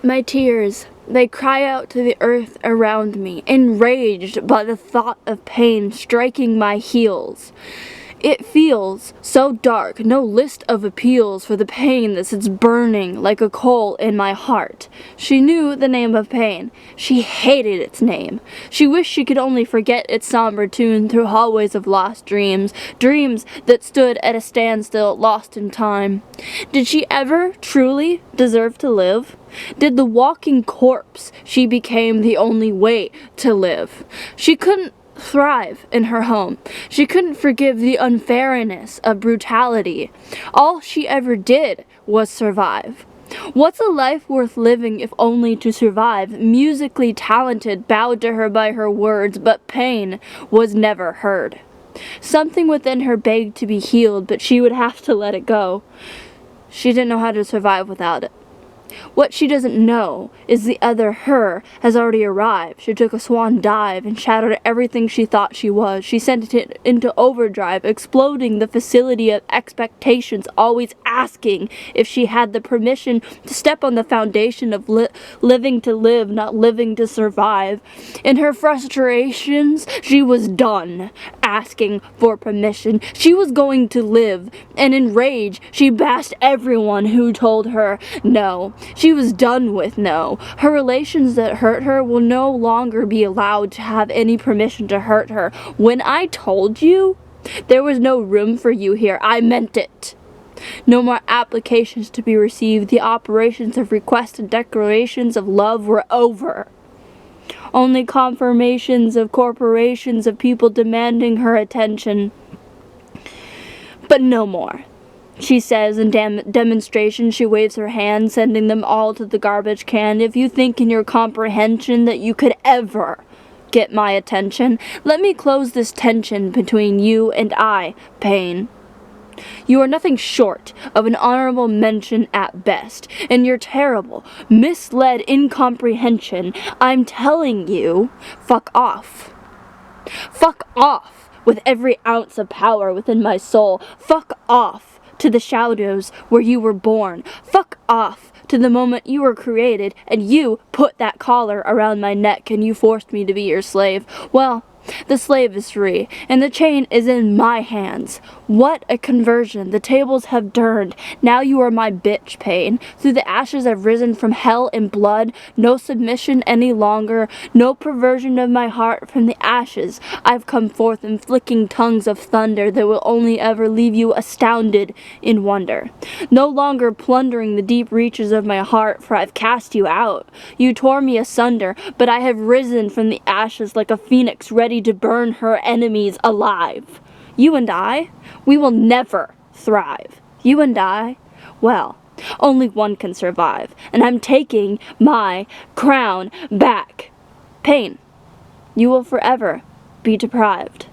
My tears, they cry out to the earth around me, enraged by the thought of pain striking my heels. It feels so dark, no list of appeals for the pain that sits burning like a coal in my heart. She knew the name of pain. She hated its name. She wished she could only forget its somber tune through hallways of lost dreams, dreams that stood at a standstill, lost in time. Did she ever truly deserve to live? Did the walking corpse she became the only way to live? She couldn't thrive in her home. She couldn't forgive the unfairness of brutality. All she ever did was survive. What's a life worth living if only to survive? Musically talented, bowed to her by her words, but pain was never heard. Something within her begged to be healed, but she would have to let it go. She didn't know how to survive without it. What she doesn't know is the other her has already arrived. She took a swan dive and shattered everything she thought she was. She sent it into overdrive, exploding the facility of expectations, always asking if she had the permission to step on the foundation of living to live, not living to survive. In her frustrations, she was done asking for permission. She was going to live, and in rage, she bashed everyone who told her no. She was done with no. Her relations that hurt her will no longer be allowed to have any permission to hurt her. When I told you there was no room for you here, I meant it. No more applications to be received. The operations of request and declarations of love were over. Only confirmations of corporations of people demanding her attention. But no more. She says in demonstration. She waves her hand, sending them all to the garbage can. If you think in your comprehension that you could ever get my attention, let me close this tension between you and I, pain. You are nothing short of an honorable mention at best. In your terrible, misled incomprehension, I'm telling you, fuck off. Fuck off with every ounce of power within my soul. Fuck off to the shadows where you were born. Fuck off to the moment you were created and you put that collar around my neck and you forced me to be your slave. Well, the slave is free, and the chain is in my hands. What a conversion. The tables have turned. Now you are my bitch, pain. Through the ashes I've risen from hell and blood. No submission any longer. No perversion of my heart. From the ashes I've come forth in flicking tongues of thunder that will only ever leave you astounded in wonder. No longer plundering the deep reaches of my heart, for I've cast you out. You tore me asunder, but I have risen from the ashes like a phoenix ready to burn her enemies alive. You and I, we will never thrive. You and I, well, only one can survive, and I'm taking my crown back. Pain, you will forever be deprived.